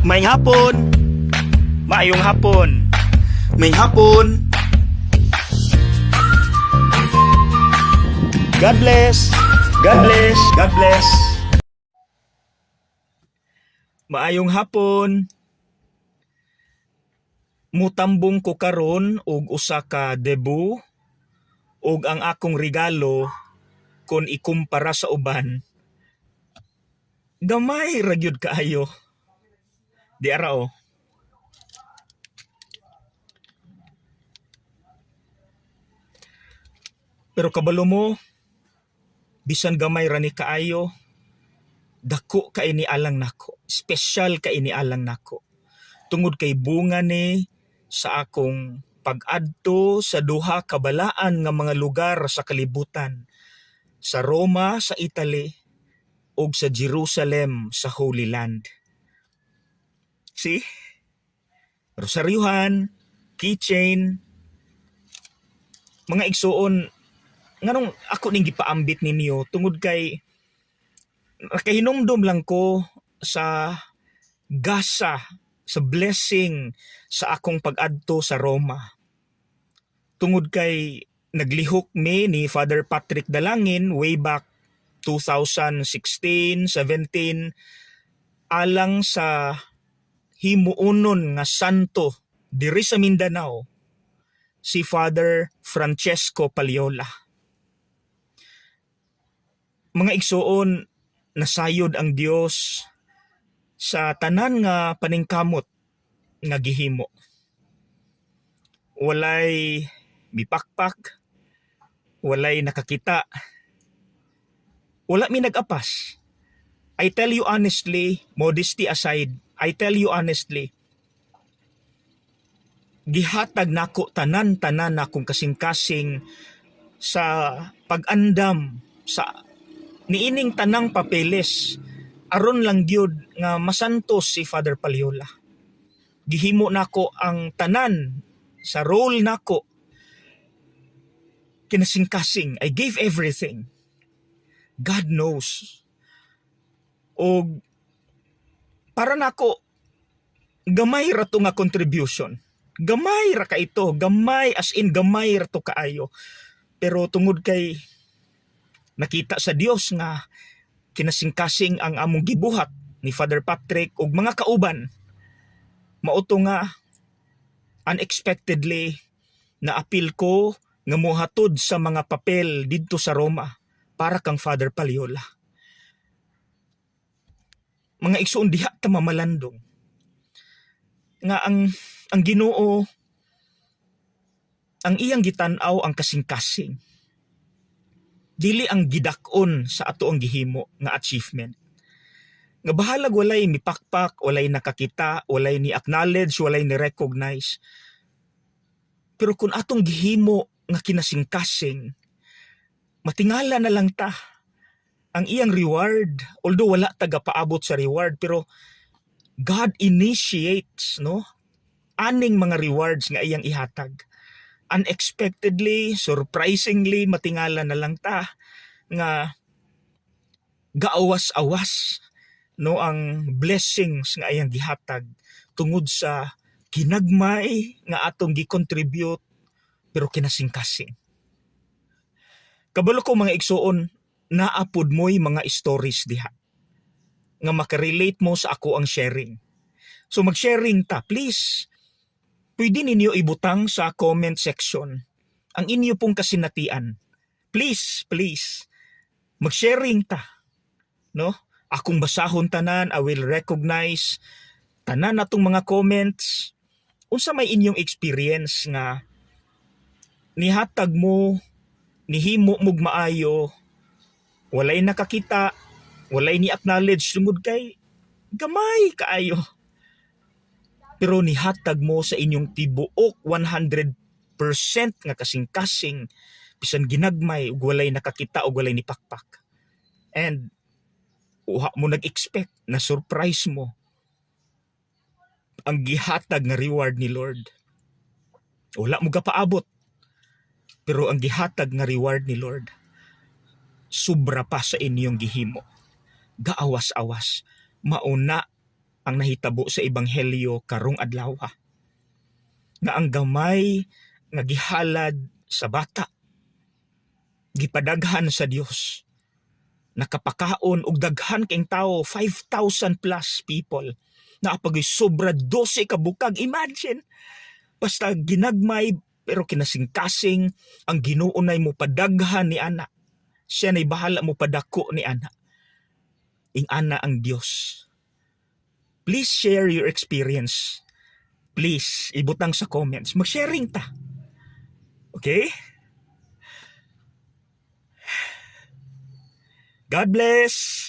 Maayong hapon. Maayong hapon. Maayong hapon. God bless. God bless. God bless. Maayong hapon. Mutambong ko karon og usa ka debut og ang akong regalo kung ikumpara sa uban. Gamay ra gyud kaayo. Di ara o. Pero kabalo mo, bisan gamay ra ni kaayo, dako kay ni alang nako. Special kay ni alang nako. Tungod kay bunga ni sa akong pag-adto sa duha ka balaan nga mga lugar sa kalibutan. Sa Roma sa Italy ug sa Jerusalem sa Holy Land. See? Rosaryuhan, keychain, mga igsuon, nganong ako ning gipaambit ninyo tungod kay nakahinumdum lang ko sa gasa, sa blessing sa akong pag-adto sa Roma. Tungod kay naglihok ni Father Patrick Dalangin way back 2016, 17 alang sa himuonon nga santo diri sa Mindanao, si Father Francesco Paliola. Mga igsuon, nasayod ang Dios sa tanan nga paningkamot nga gihimo. Walay mipakpak, walay nakakita, wala mi nag-apas. I tell you honestly, modesty aside, I tell you honestly, gihatag nako tanan-tanan akong kasing-kasing sa pag-andam sa niining tanang papeles aron lang gyud nga masantos si Father Paliola. Gihimo nako ang tanan sa role nako kinasing-kasing. I gave everything. God knows. O para nako gamay ra to nga contribution. Gamay ra ka ito, gamay as in gamay ra to kaayo. Pero tungod kay nakita sa Dios nga kinasing-kasing ang among gibuhat ni Father Patrick ug mga kauban, mauto nga unexpectedly naapil ko nga mohatod sa mga papel didto sa Roma para kang Father Paliola. Mga igsoon diha ta mamalandong nga ang Ginoo ang iyang gitan-aw ang kasing-kasing. Dili ang gidak-on sa ato ang gihimo nga achievement. Nga bahalag walay mipakpak, walay nakakita, walay ni acknowledge, walay ni recognize. Pero kung atong gihimo nga kinasing-kasing, matingala na lang ta ang iyang reward. Although wala taga-paabot sa reward, pero God initiates, no? Aning mga rewards nga iyang ihatag. Unexpectedly, surprisingly, matingala na lang ta nga gaawas-awas, no, ang blessings nga iyang gihatag tungod sa kinagmay nga atong gi-contribute pero kinasing-kasing. Kabalo ko mga igsuon, naapod mo'y mga stories diha nga makarelate mo sa ako ang sharing. So mag-sharing ta, please. Pwede ninyo ibutang sa comment section ang inyo pong kasinatian. Please, please. Mag-sharing ta. No? Akong basahon tanan, I will recognize tanan natong mga comments. Unsa may inyong experience nga nihatag mo, nihimo mog maayo, walay nakakita, walay ni acknowledge tungod kay gamay kaayo. Pero nihatag mo sa inyong tibuok 100% nga kasing-kasing bisan ginagmay ug walay nakakita ug walay ni pakpak. And uha mo nag-expect na surprise mo ang gihatag nga reward ni Lord. Wala mo gapaabot. Pero ang gihatag nga reward ni Lord sobra pa sa inyong gihimo. Gaawas-awas. Mauna ang nahitabo sa ebanghelyo karong adlaw. Nga ang gamay nga gihalad sa bata gipadaghan sa Dios. Nakapakaon og daghan kayong tao, 5,000 plus people. Naapagoy sobra 12 ka bukag. Imagine, basta ginagmay pero kinasingkasing ang Ginoo nay mo padaghan ni ana. Siya nay bahala mo padako ni ana. Ing ana ang Dios. Please share your experience. Please, ibutang sa comments. Mag-sharing ta. Okay? God bless!